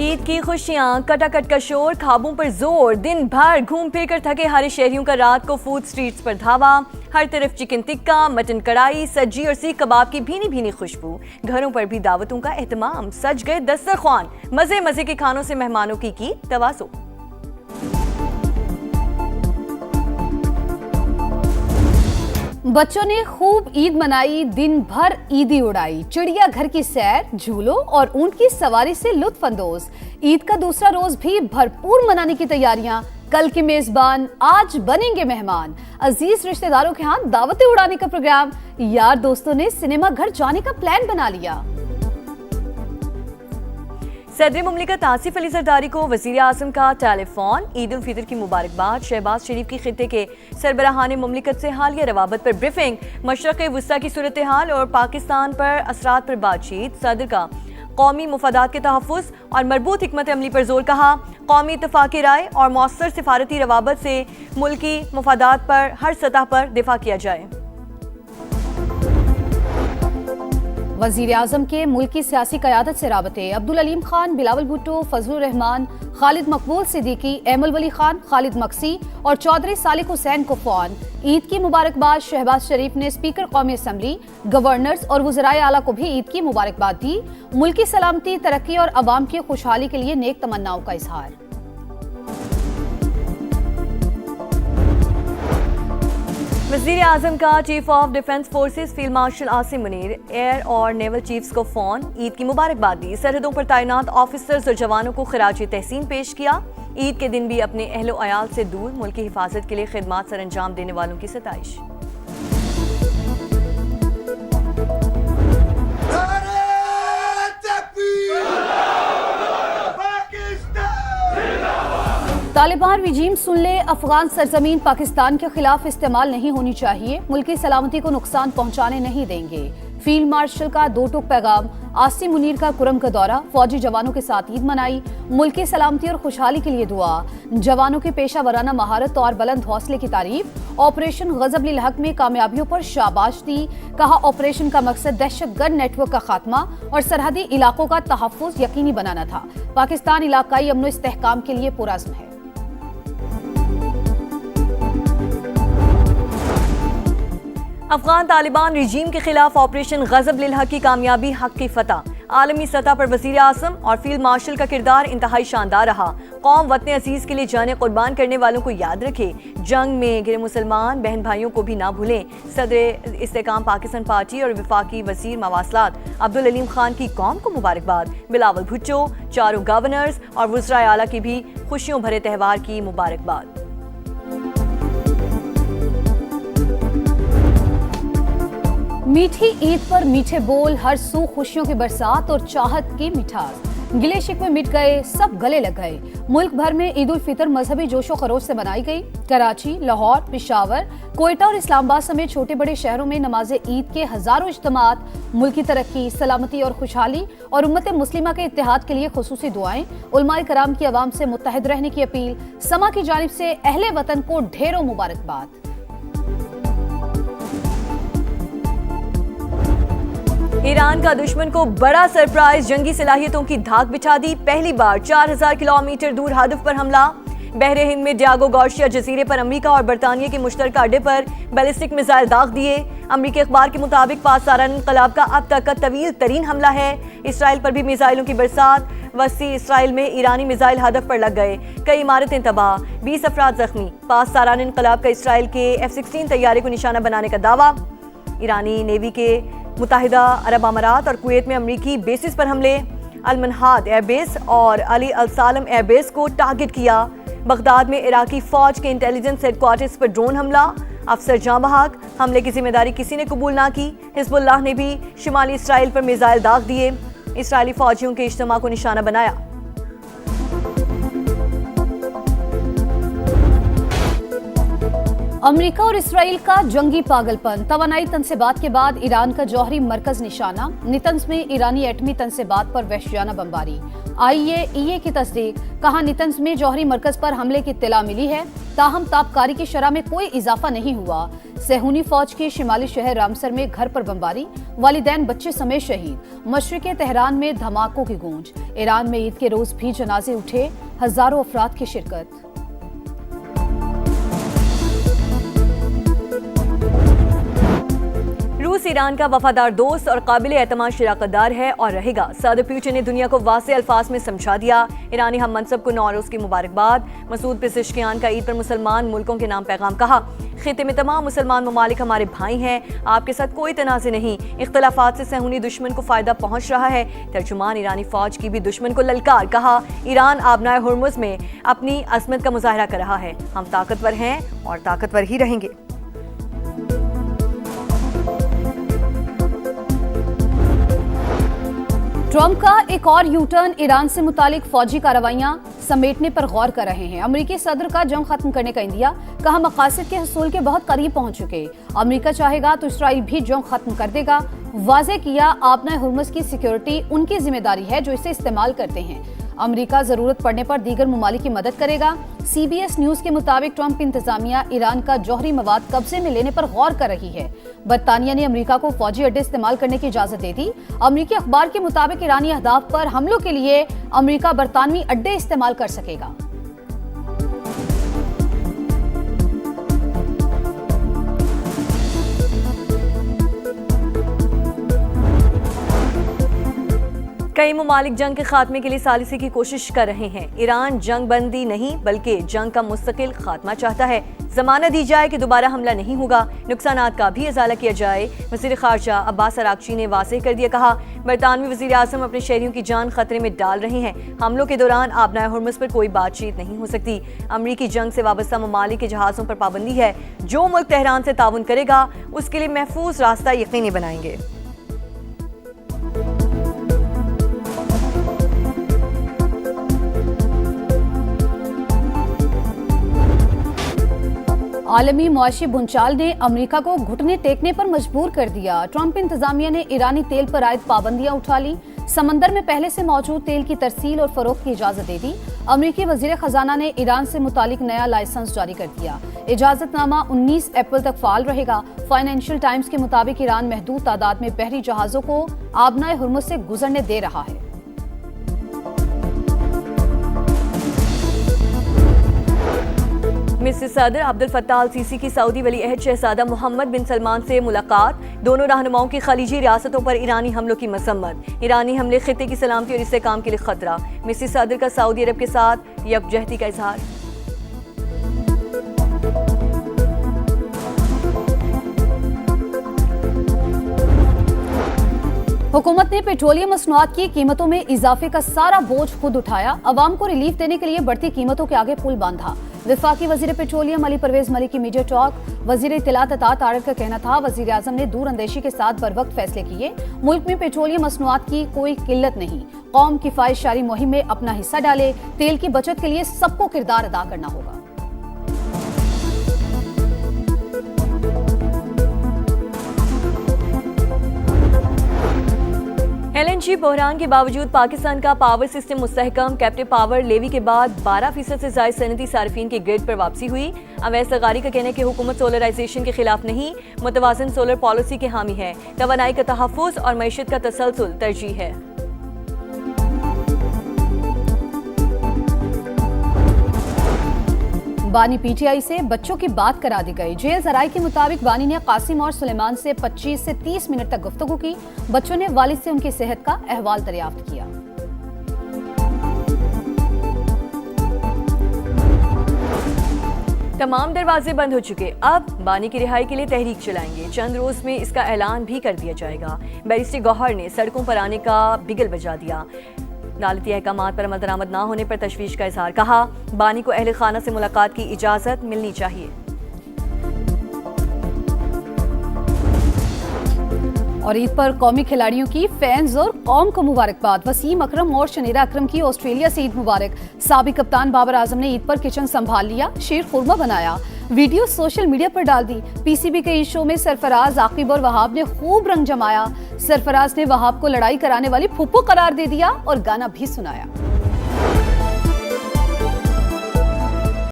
ईद की खुशियां, कटाकट का शोर, ख्वाबों पर जोर, दिन भर घूम फिर कर थके हारे शहरियों का रात को फूड स्ट्रीट्स पर धावा। हर तरफ चिकन टिक्का, मटन कढ़ाई, सज्जी और सीख कबाब की भीनी भीनी खुशबू। घरों पर भी दावतों का एहतमाम, सज गए दस्तरख्वान। मजे मजे के खानों से मेहमानों की तवाज़ो। बच्चों ने खूब ईद मनाई, दिन भर ईदी उड़ाई। चिड़िया घर की सैर, झूलों और ऊंट की सवारी से लुत्फ अंदोज। ईद का दूसरा रोज भी भरपूर मनाने की तैयारियां। कल के मेजबान आज बनेंगे मेहमान। अजीज रिश्तेदारों के हाथ दावतें उड़ाने का प्रोग्राम। यार दोस्तों ने सिनेमा घर जाने का प्लान बना लिया। सदर मुमलिकत आसिफ अली जरदारी को वज़ीर आज़म का टेलीफोन। ईद उल फितर की मुबारकबाद। शहबाज शरीफ की खित्ते के सरबराहान मुमलिकत से हालिया रवाबत पर ब्रीफिंग। मशरक़ वुस्ता की सूरत हाल और पाकिस्तान पर असरात पर बातचीत। सदर का कौमी मुफादात के तहफ़्फ़ुज़ और मरबूत हिकमत अमली पर जोर। कहा, कौमी इत्तफ़ाक़ी राय और मौसर सिफारती रवाबत से मुल्की मुफादात पर हर सतह पर दिफा किया जाए। वज़ीर आज़म के मुल्की सियासी क़यादत से राबते। अब्दुल अलीम खान, बिलावल भुट्टो, फजलुर रहमान, खालिद मकबूल सिद्दीकी, एमल वली खान, खालिद मक्सी और चौधरी सालिक हुसैन को फ़ोन। ईद की मुबारकबाद। शहबाज शरीफ ने स्पीकर कौमी असम्बली, गवर्नर्स और वज़राए आला को भी ईद की मुबारकबाद दी। मुल्की सलामती, तरक्की और अवाम की खुशहाली के लिए नेक तमन्नाओं का इजहार। वज़ीर आज़म का chief of defence forces field marshal Asim Munir, air और नेवल चीफ्स को फ़ोन। ईद की मुबारकबाद दी। सरहदों पर तैनात ऑफिसर्स और जवानों को खिराज तहसीन पेश किया। ईद के दिन भी अपने अहलो अयाल से दूर मुल्क की हिफाजत के लिए खिदमात सर अंजाम देने वालों की सताइश। तालिबान रिजीम सुन ले, अफगान सरजमीन पाकिस्तान के खिलाफ इस्तेमाल नहीं होनी चाहिए। मुल्की सलामती को नुकसान पहुंचाने नहीं देंगे। फील्ड मार्शल का दो टूक पैगाम। आसिम मुनीर का कुरम का दौरा। फौजी जवानों के साथ ईद मनाई। मुल्की सलामती और खुशहाली के लिए दुआ। जवानों की पेशा वराना महारत और बुलंद हौसले की तारीफ। ऑपरेशन गजब लिल हक में कामयाबियों पर शाबाश दी। कहा, ऑपरेशन का मकसद दहशतगर्द नेटवर्क का खात्मा और सरहदी इलाकों का तहफ़्फ़ुज़ यकीनी बनाना था। पाकिस्तान इलाकाई अमन व इस्तेहकाम के लिए पुरअज़्म है। अफगान तालिबान रिजीम के खिलाफ ऑपरेशन गजब लिल हक की कामयाबी, हक की फतह। आलमी सतह पर वज़ीर आज़म और फील्ड मार्शल का किरदार इंतहाई शानदार रहा। कौम वतन अजीज के लिए जाने कुर्बान करने वालों को याद रखे। जंग में गिरे मुसलमान बहन भाइयों को भी ना भूलें। सदर इस्तेकाम पाकिस्तान पार्टी और वफाकी वज़ीर मवासलात अब्दुल अलीम खान की कौम को मुबारकबाद। बिलावल भुट्टो, चारों गवर्नर्स और वज़राए आला की भी खुशियों भरे त्यौहार की मुबारकबाद। मीठी ईद पर मीठे बोल, हर सू खुशियों की बरसात और चाहत की मिठास। गिले शिकवे मिट गए, सब गले लग गए। मुल्क भर में ईद उल फितर मजहबी जोशो खरोश से मनाई गई। कराची, लाहौर, पेशावर, कोयटा और इस्लामाबाद समेत छोटे बड़े शहरों में नमाज ईद के हजारों इज्तिमात। मुल्क की तरक्की, सलामती और खुशहाली और उम्मत मुस्लिमा के इत्तेहाद के लिए खुसूसी दुआएं। उलमाए कराम की आवाम से मुत्तहिद रहने की अपील। समा की जानिब से अहले वतन को ढेरों मुबारकबाद। ईरान का दुश्मन को बड़ा सरप्राइज, जंगी सलाहियतों की धाक बिछा दी। पहली बार 4000 किलोमीटर दूर हदफ पर हमला। बहरे हिंद में डियागो गार्शिया जजीरे पर अमेरिका और बरतानिया के मुश्तरका अड्डे पर बैलिस्टिक मिसाइल दाग दिए। अमेरिकी अखबार के मुताबिक पांच सालाना इनकलाब का अब तक का तवील तरीन हमला है। इसराइल पर भी मिसाइलों की बरसात। वसी इसराइल में ईरानी मिसाइल हदफ पर लग गए। कई इमारतें तबाह, 20 अफराद जख्मी। पांच सालाना इनकलाब का इसराइल के F-16 तैयारे को निशाना बनाने का दावा। ईरानी नेवी के मुत्तहिदा अरब अमारात और कुवैत में अमरीकी बेसिस पर हमले। अल-मनहाद एयरबेस और अली अल-सालम एयरबेस को टारगेट किया। बगदाद में इराकी फौज के इंटेलिजेंस हेडक्वार्टर्स पर ड्रोन हमला। अफसर जाँ बहक। हमले की जिम्मेदारी किसी ने कबूल ना की। हिजबुल्लाह ने भी शिमाली इसराइल पर मिसाइल दाग दिए। इसराइली फौजियों के इज्तिमा को निशाना बनाया। अमेरिका और इसराइल का जंगी पागलपन। तवानाई तनसेबात के बाद ईरान का जौहरी मरकज निशाना। नितंज में ईरानी एटमी तनसेबात पर वहशियाना बमबारी। IAEA की तस्दीक। कहा, नितंज में जौहरी मरकज पर हमले की इत्तला मिली है, ताहम ताबकारी की शरह में कोई इजाफा नहीं हुआ। सेहूनी फौज के शिमाली शहर रामसर में घर पर बमबारी, वालिदैन बच्चे समेत शहीद। मशरिक़े तेहरान में धमाकों की गूंज। ईरान में ईद के रोज भी जनाजे उठे, हजारों अफराद की शिरकत। रूस ईरान का वफादार दोस्त और काबिल एतमाद शराकतदार है और रहेगा। सदर पुतिन ने दुनिया को वाज़ेह अल्फाज में समझा दिया। ईरानी हम मनसब को नौरोज़ की मुबारकबाद। मसूद पेज़ेश्कियान का ईद पर मुसलमान मुल्कों के नाम पैगाम। कहा, खिते में तमाम मुसलमान ममालिक हमारे भाई हैं, आपके साथ कोई तनाज़े नहीं। इख्तलाफात से सेहूनी दुश्मन को फ़ायदा पहुँच रहा है। तर्जुमान ईरानी फ़ौज की भी दुश्मन को ललकार। कहा, ईरान आबनाए हुर्मुज़ में अपनी अज़मत का मुजाहरा कर रहा है। हम ताकतवर हैं और ताकतवर ही रहेंगे। ट्रंप का एक और यू टर्न। ईरान से मुतालिक फौजी कार्रवाइयां समेटने पर गौर कर रहे हैं। अमेरिकी सदर का जंग खत्म करने का इंदिया। कहा, मकासद के हसूल के बहुत करीब पहुंच चुके। अमेरिका चाहेगा तो इसराइल भी जंग खत्म कर देगा। वाज़े किया, आबनाए हुर्मुज़ की सिक्योरिटी उनकी जिम्मेदारी है जो इसे इस्तेमाल करते हैं। अमेरिका जरूरत पड़ने पर दीगर ममालिक की मदद करेगा। CBS न्यूज के मुताबिक ट्रंप इंतजामिया ईरान का जौहरी मवाद कब्जे में लेने पर गौर कर रही है। बरतानिया ने अमेरिका को फौजी अड्डे इस्तेमाल करने की इजाजत दे दी। अमेरिकी अखबार के मुताबिक ईरानी अहदाफ पर हमलों के लिए अमेरिका बरतानवी अड्डे इस्तेमाल कर सकेगा। कई ममालिक जंग के खात्मे के लिए सालिसी की कोशिश कर रहे हैं। ईरान जंग बंदी नहीं बल्कि जंग का मुस्तकिल खात्मा चाहता है। जमानत दी जाए कि दोबारा हमला नहीं होगा, नुकसानात का भी इजाला किया जाए। वज़ीर ख़ारजा अब्बास अराग़ची ने वाज़ेह कर दिया। कहा, बरतानवी वज़ीर आज़म अपने शहरियों की जान खतरे में डाल रहे हैं। हमलों के दौरान आबनाए हुर्मुज़ पर कोई बातचीत नहीं हो सकती। अमरीकी जंग से वाबस्ता ममालिक के जहाज़ों पर पाबंदी है। जो मुल्क तेहरान से ताउन करेगा उसके लिए महफूज रास्ता यकीनी बनाएंगे। आलमी मुआशी भूचाल ने अमेरिका को घुटने टेकने पर मजबूर कर दिया। ट्रंप इंतजामिया ने ईरानी तेल पर आयद पाबंदियां उठा ली। समंदर में पहले से मौजूद तेल की तरसील और फरोख्त की इजाजत दे दी। अमेरिकी वजीर खजाना ने ईरान से मुतालिक नया लाइसेंस जारी कर दिया। इजाजतनामा 19 अप्रैल तक फाल रहेगा। फाइनेंशियल टाइम्स के मुताबिक ईरान महदूद तादाद में बहरी जहाजों को आबनाए हुर्मुज़ से गुजरने दे रहा है। मिस्र सदर अब्दुल फत्ताह अल सीसी की सऊदी वली अहद शहजादा मोहम्मद बिन सलमान से मुलाकात। दोनों रहनुमाओं की खलीजी रियासतों पर ईरानी हमलों की मसम्मत। ईरानी हमले खित्ते की सलामती और इस्तेहकाम के लिए खतरा। मिस्र सदर का सऊदी अरब के साथ यकजहती का इजहार। हुकूमत ने पेट्रोलियम मसनूआत की कीमतों में इजाफे का सारा बोझ खुद उठाया। अवाम को रिलीफ देने के लिए बढ़ती कीमतों के आगे पुल बांधा। वफाकी वजीर पेट्रोलियम अली परवेज मलिक की मीडिया टॉक। वजीर इत्तलात अता तारक का कहना था, वजीर आजम ने दूर अंदेशी के साथ बर वक्त फैसले किए। मुल्क में पेट्रोलियम मसनूआत की कोई किल्लत नहीं। कौम किफायतशारी मुहिम में अपना हिस्सा डाले। तेल की बचत के लिए सबको किरदार अदा करना होगा। LNG बहरान के बावजूद पाकिस्तान का पावर सिस्टम मुस्तहकम। कैप्टिव पावर लेवी के बाद 12% से ज़ायद सनती सार्फिन की ग्रिड पर वापसी हुई। अवैस सगारी का कहना है कि हुकूमत सोलराइजेशन के खिलाफ नहीं, मुतवाज़िन सोलर पॉलिसी के हामी है। तवानाई का तहफ़्फ़ुज़ और मईशत का तसलसल तरजीह है। बानी PTI से बच्चों की बात करा दी गई। जेल जराये के मुताबिक बानी ने कासिम और सुलेमान से 25 से 30 मिनट तक गुफ्तगू की। बच्चों ने वालिद से उनकी सेहत का अहवाल दरियाफ्त किया। तमाम दरवाजे बंद हो चुके। अब बानी की रिहाई के लिए तहरीक चलाएंगे। चंद रोज में इसका ऐलान भी कर दिया जाएगा। बैरिस्टर गौहर ने सड़कों पर आने का बिगल बजा दिया। अदालती अहकामात पर अमल दरामद ना होने पर तशवीश का इजहार। कहा, बानी को अहले खाना से मुलाकात की इजाजत मिलनी चाहिए। और ईद पर कौमी खिलाड़ियों की फैंस और कौम को मुबारकबाद। वसीम अकरम और शनीरा अकरम की ऑस्ट्रेलिया से ईद मुबारक। साबिक कप्तान बाबर आजम ने ईद पर किचन संभाल लिया, शीर खुरमा बनाया, वीडियो सोशल मीडिया पर डाल दी। PCB के इस शो में सरफराज, आकिब और वहाब ने खूब रंग जमाया। सरफराज ने वहाब को लड़ाई कराने वाली फुप्पो करार दे दिया और गाना भी सुनाया।